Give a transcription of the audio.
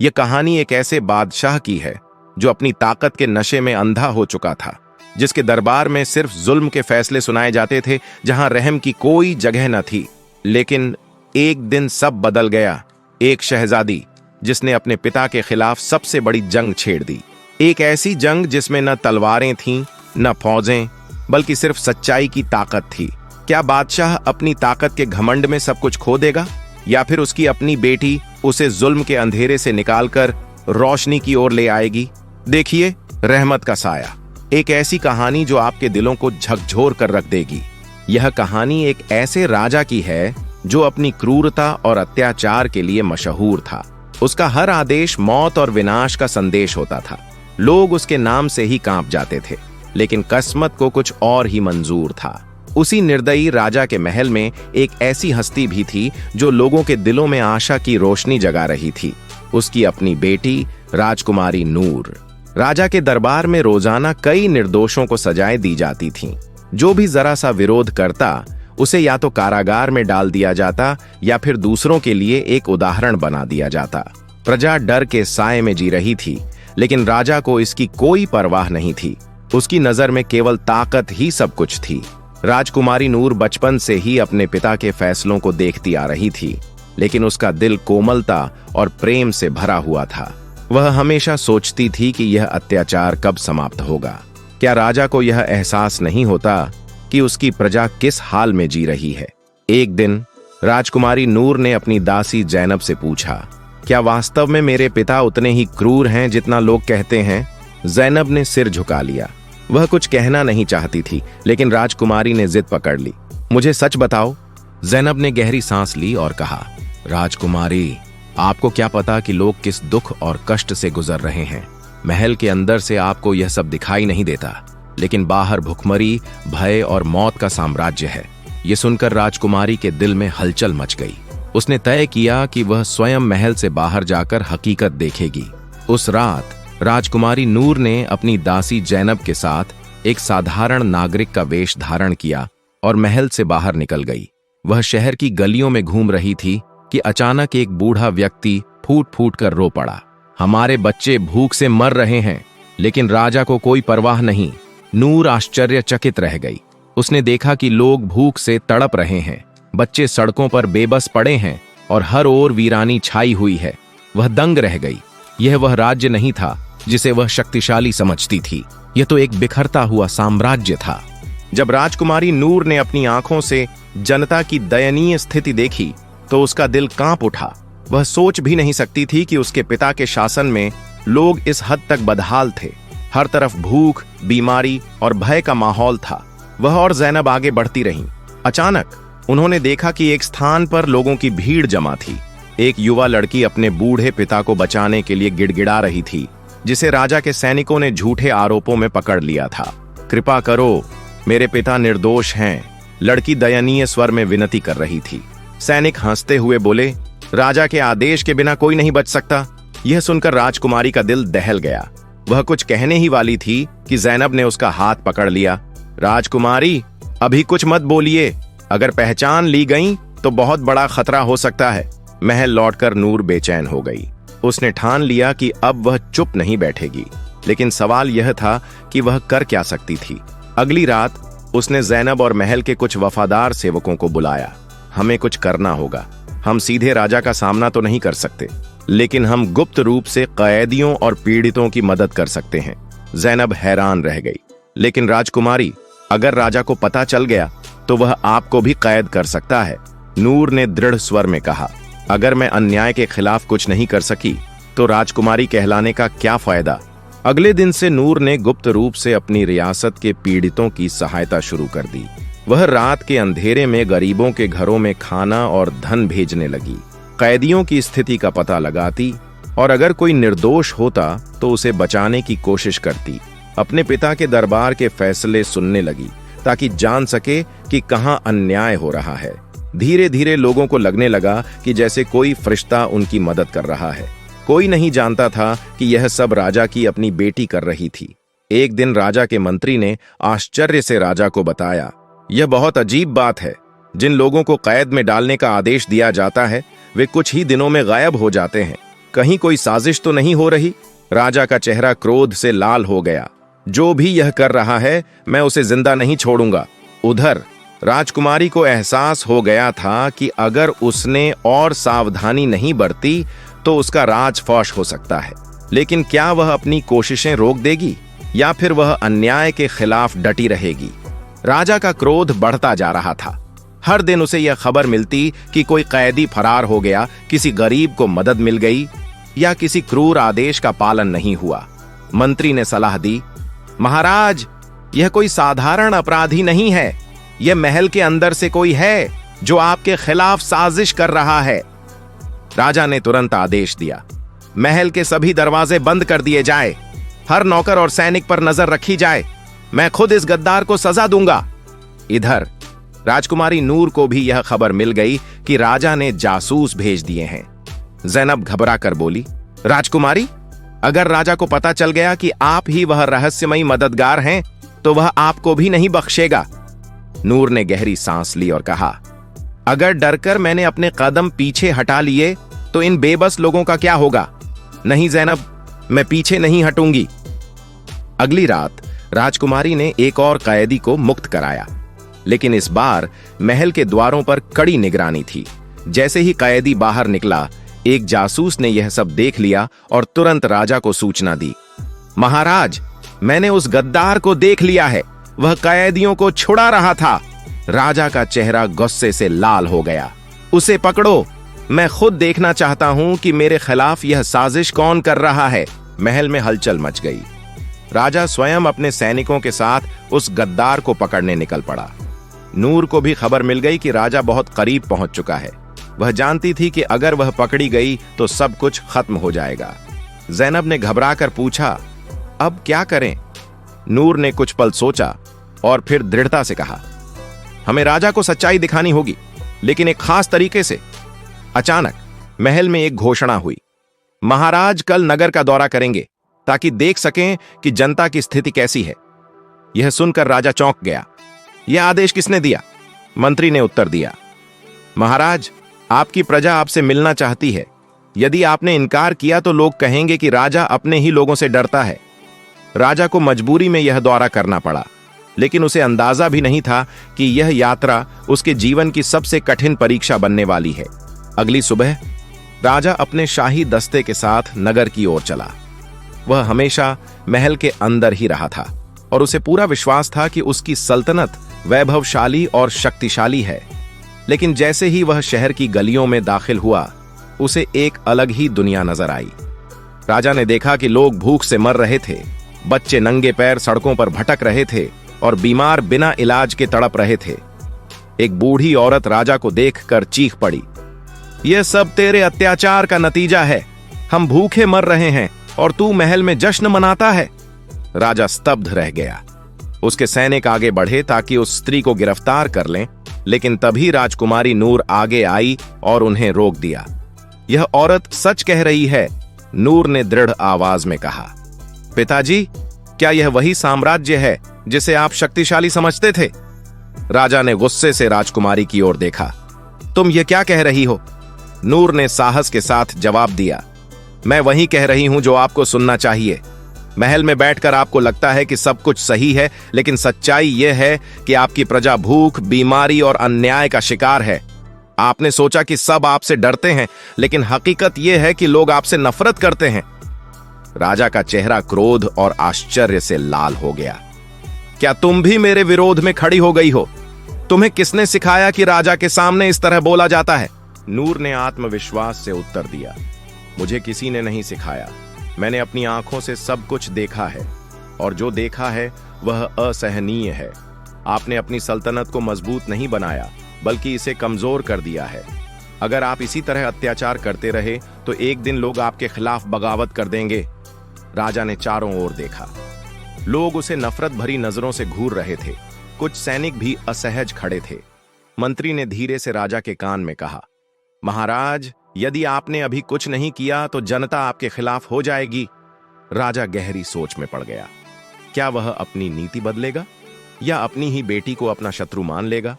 यह कहानी एक ऐसे बादशाह की है जो अपनी ताकत के नशे में अंधा हो चुका था, जिसके दरबार में सिर्फ जुल्म के फैसले सुनाए जाते थे, जहां रहम की कोई जगह न थी। लेकिन एक दिन सब बदल गया। एक शहजादी जिसने अपने पिता के खिलाफ सबसे बड़ी जंग छेड़ दी। एक ऐसी जंग जिसमें न तलवारें थीं, न फौजें, बल्कि सिर्फ सच्चाई की ताकत थी। क्या बादशाह अपनी ताकत के घमंड में सब कुछ खो देगा, या फिर उसकी अपनी बेटी उसे जुल्म के अंधेरे से निकालकर रोशनी की ओर ले आएगी? देखिए, रहमत का साया, एक ऐसी कहानी जो आपके दिलों को झकझोर कर रख देगी। यह कहानी एक ऐसे राजा की है जो अपनी क्रूरता और अत्याचार के लिए मशहूर था। उसका हर आदेश मौत और विनाश का संदेश होता था। लोग उसके नाम से ही कांप जाते थे, लेकिन किस्मत को कुछ और ही मंजूर था। उसी निर्दयी राजा के महल में एक ऐसी हस्ती भी थी जो लोगों के दिलों में आशा की रोशनी जगा रही थी। उसकी अपनी बेटी राजकुमारी नूर। राजा के दरबार में रोजाना कई निर्दोषों को सजाएं दी जाती थीं। जो भी जरा सा विरोध करता उसे या तो कारागार में डाल दिया जाता या फिर दूसरों के लिए एक उदाहरण बना दिया जाता। प्रजा डर के साए में जी रही थी, लेकिन राजा को इसकी कोई परवाह नहीं थी। उसकी नजर में केवल ताकत ही सब कुछ थी। राजकुमारी नूर बचपन से ही अपने पिता के फैसलों को देखती आ रही थी, लेकिन उसका दिल कोमलता और प्रेम से भरा हुआ था। वह हमेशा सोचती थी कि यह अत्याचार कब समाप्त होगा। क्या राजा को यह एहसास नहीं होता कि उसकी प्रजा किस हाल में जी रही है? एक दिन राजकुमारी नूर ने अपनी दासी जैनब से पूछा, क्या वास्तव में मेरे पिता उतने ही क्रूर हैं जितना लोग कहते हैं? जैनब ने सिर झुका लिया। वह कुछ कहना नहीं चाहती थी, लेकिन राजकुमारी ने जिद पकड़ ली। मुझे सच बताओ। जैनब ने गहरी सांस ली और कहा, राजकुमारी, आपको क्या पता कि लोग किस दुख और कष्ट से गुजर रहे हैं। महल के अंदर से आपको यह सब दिखाई नहीं देता, लेकिन बाहर भुखमरी, भय और मौत का साम्राज्य है। यह सुनकर राजकुमारी के दिल में हलचल मच गई। उसने तय किया कि वह स्वयं महल से बाहर जाकर हकीकत देखेगी। उस रात राजकुमारी नूर ने अपनी दासी जैनब के साथ एक साधारण नागरिक का वेश धारण किया और महल से बाहर निकल गई। वह शहर की गलियों में घूम रही थी कि अचानक एक बूढ़ा व्यक्ति फूट फूट कर रो पड़ा। हमारे बच्चे भूख से मर रहे हैं, लेकिन राजा को कोई परवाह नहीं। नूर आश्चर्यचकित रह गई। उसने देखा कि लोग भूख से तड़प रहे हैं, बच्चे सड़कों पर बेबस पड़े हैं और हर ओर वीरानी छाई हुई है। वह दंग रह गई। यह वह राज्य नहीं था जिसे वह शक्तिशाली समझती थी। यह तो एक बिखरता हुआ साम्राज्य था। जब राजकुमारी नूर ने अपनी आंखों से जनता की दयनीय स्थिति देखी तो उसका दिल कांप उठा। वह सोच भी नहीं सकती थी कि उसके पिता के शासन में लोग इस हद तक बदहाल थे। हर तरफ भूख, बीमारी और भय का माहौल था। वह और जैनब आगे बढ़ती रहीं। अचानक उन्होंने देखा कि एक स्थान पर लोगों की भीड़ जमा थी। एक युवा लड़की अपने बूढ़े पिता को बचाने के लिए गिड़गिड़ा रही थी, जिसे राजा के सैनिकों ने झूठे आरोपों में पकड़ लिया था। कृपा करो, मेरे पिता निर्दोष हैं, लड़की दयनीय स्वर में विनती कर रही थी। सैनिक हंसते हुए बोले, राजा के आदेश के बिना कोई नहीं बच सकता। यह सुनकर राजकुमारी का दिल दहल गया। वह कुछ कहने ही वाली थी कि जैनब ने उसका हाथ पकड़ लिया। राजकुमारी, अभी कुछ मत बोलिए। अगर पहचान ली गई तो बहुत बड़ा खतरा हो सकता है। महल लौटकर नूर बेचैन हो गई। उसने ठान लिया कि अब वह चुप नहीं बैठेगी, लेकिन सवाल यह था कि वह कर क्या सकती थी। अगली रात उसने जैनब और महल के कुछ वफादार सेवकों को बुलाया। हमें कुछ करना होगा। हम सीधे राजा का सामना तो नहीं कर सकते, लेकिन हम गुप्त रूप से कैदियों और पीड़ितों की मदद कर सकते हैं। जैनब हैरान रह गई। लेकिन राजकुमारी, अगर राजा को पता चल गया तो वह आपको भी कैद कर सकता है। नूर ने दृढ़ स्वर में कहा, अगर मैं अन्याय के खिलाफ कुछ नहीं कर सकी तो राजकुमारी कहलाने का क्या फायदा। अगले दिन से नूर ने गुप्त रूप से अपनी रियासत के पीड़ितों की सहायता शुरू कर दी। वह रात के अंधेरे में गरीबों के घरों में खाना और धन भेजने लगी, कैदियों की स्थिति का पता लगाती और अगर कोई निर्दोष होता तो उसे बचाने की कोशिश करती। अपने पिता के दरबार के फैसले सुनने लगी ताकि जान सके कि कहां अन्याय हो रहा है। धीरे धीरे लोगों को लगने लगा कि जैसे कोई फरिश्ता उनकी मदद कर रहा है। कोई नहीं जानता था कि यह सब राजा की अपनी बेटी कर रही थी। एक दिन राजा के मंत्री ने आश्चर्य से राजा को बताया, यह बहुत अजीब बात है। जिन लोगों को कैद में डालने का आदेश दिया जाता है वे कुछ ही दिनों में गायब हो जाते हैं। कहीं कोई साजिश तो नहीं हो रही? राजा का चेहरा क्रोध से लाल हो गया। जो भी यह कर रहा है, मैं उसे जिंदा नहीं छोड़ूंगा। उधर राजकुमारी को एहसास हो गया था कि अगर उसने और सावधानी नहीं बरती तो उसका राज फौश हो सकता है। लेकिन क्या वह अपनी कोशिशें रोक देगी या फिर वह अन्याय के खिलाफ डटी रहेगी? राजा का क्रोध बढ़ता जा रहा था। हर दिन उसे यह खबर मिलती कि कोई कैदी फरार हो गया, किसी गरीब को मदद मिल गई या किसी क्रूर आदेश का पालन नहीं हुआ। मंत्री ने सलाह दी, महाराज, यह कोई साधारण अपराधी नहीं है। यह महल के अंदर से कोई है जो आपके खिलाफ साजिश कर रहा है। राजा ने तुरंत आदेश दिया, महल के सभी दरवाजे बंद कर दिए जाए, हर नौकर और सैनिक पर नजर रखी जाए। मैं खुद इस गद्दार को सजा दूंगा। इधर राजकुमारी नूर को भी यह खबर मिल गई कि राजा ने जासूस भेज दिए हैं। ज़ैनब घबरा कर बोली, राजकुमारी, अगर राजा को पता चल गया कि आप ही वह रहस्यमयी मददगार हैं, तो वह आपको भी नहीं बख्शेगा। नूर ने गहरी सांस ली और कहा, अगर डरकर मैंने अपने कदम पीछे हटा लिए तो इन बेबस लोगों का क्या होगा? नहीं ज़ैनब, मैं पीछे नहीं हटूंगी। अगली रात राजकुमारी ने एक और कैदी को मुक्त कराया, लेकिन इस बार महल के द्वारों पर कड़ी निगरानी थी। जैसे ही कैदी बाहर निकला, एक जासूस ने यह सब देख लिया और तुरंत राजा को सूचना दी, महाराज, मैंने उस गद्दार को देख लिया है, वह कैदियों को छुड़ा रहा था। राजा का चेहरा गुस्से से लाल हो गया। उसे पकड़ो, मैं खुद देखना चाहता हूं कि मेरे खिलाफ यह साजिश कौन कर रहा है। महल में हलचल मच गई। राजा स्वयं अपने सैनिकों के साथ उस गद्दार को पकड़ने निकल पड़ा। नूर को भी खबर मिल गई कि राजा बहुत करीब पहुंच चुका है। वह जानती थी कि अगर वह पकड़ी गई तो सब कुछ खत्म हो जाएगा। ज़ैनब ने घबराकर पूछा, अब क्या करें? नूर ने कुछ पल सोचा और फिर दृढ़ता से कहा, हमें राजा को सच्चाई दिखानी होगी, लेकिन एक खास तरीके से। अचानक महल में एक घोषणा हुई, महाराज कल नगर का दौरा करेंगे ताकि देख सकें कि जनता की स्थिति कैसी है। यह सुनकर राजा चौंक गया। यह आदेश किसने दिया? मंत्री ने उत्तर दिया, महाराज, आपकी प्रजा आपसे मिलना चाहती है। यदि आपने इनकार किया तो लोग कहेंगे कि राजा अपने ही लोगों से डरता है। राजा को मजबूरी में यह दौरा करना पड़ा, लेकिन उसे अंदाजा भी नहीं था कि यह यात्रा उसके जीवन की सबसे कठिन परीक्षा बनने वाली है। अगली सुबह राजा अपने शाही दस्ते के साथ नगर की ओर चला। वह हमेशा महल के अंदर ही रहा था और उसे पूरा विश्वास था कि उसकी सल्तनत वैभवशाली और शक्तिशाली है। लेकिन जैसे ही वह शहर की गलियों में दाखिल हुआ, उसे एक अलग ही दुनिया नजर आई। राजा ने देखा कि लोग भूख से मर रहे थे, बच्चे नंगे पैर सड़कों पर भटक रहे थे और बीमार बिना इलाज के तड़प रहे थे। एक बूढ़ी औरत राजा को देखकर चीख पड़ी, यह सब तेरे अत्याचार का नतीजा है। हम भूखे मर रहे हैं और तू महल में जश्न मनाता है। राजा स्तब्ध रह गया। उसके सैनिक आगे बढ़े ताकि उस स्त्री को गिरफ्तार कर लें, लेकिन तभी राजकुमारी नूर आगे आई और उन्हें रोक दिया। यह औरत सच कह रही है, नूर ने दृढ़ आवाज में कहा। पिताजी, क्या यह वही साम्राज्य है जिसे आप शक्तिशाली समझते थे? राजा ने गुस्से से राजकुमारी की ओर देखा। तुम यह क्या कह रही हो? नूर ने साहस के साथ जवाब दिया, मैं वही कह रही हूं जो आपको सुनना चाहिए। महल में बैठकर आपको लगता है कि सब कुछ सही है, लेकिन सच्चाई यह है कि आपकी प्रजा भूख, बीमारी और अन्याय का शिकार है। आपने सोचा कि सब आपसे डरते हैं, लेकिन हकीकत यह है कि लोग आपसे नफरत करते हैं। राजा का चेहरा क्रोध और आश्चर्य से लाल हो गया। क्या तुम भी मेरे विरोध में खड़ी हो गई हो? तुम्हें किसने सिखाया कि राजा के सामने इस तरह बोला जाता है? नूर ने आत्मविश्वास से उत्तर दिया, मुझे किसी ने नहीं सिखाया। मैंने अपनी आंखों से सब कुछ देखा है और जो देखा है वह असहनीय है। आपने अपनी सल्तनत को मजबूत नहीं बनाया, बल्कि इसे कमजोर कर दिया है। अगर आप इसी तरह अत्याचार करते रहे तो एक दिन लोग आपके खिलाफ बगावत कर देंगे। राजा ने चारों ओर देखा। लोग उसे नफरत भरी नजरों से घूर रहे थे। कुछ सैनिक भी असहज खड़े थे। मंत्री ने धीरे से राजा के कान में कहा, महाराज, यदि आपने अभी कुछ नहीं किया तो जनता आपके खिलाफ हो जाएगी। राजा गहरी सोच में पड़ गया। क्या वह अपनी नीति बदलेगा या अपनी ही बेटी को अपना शत्रु मान लेगा?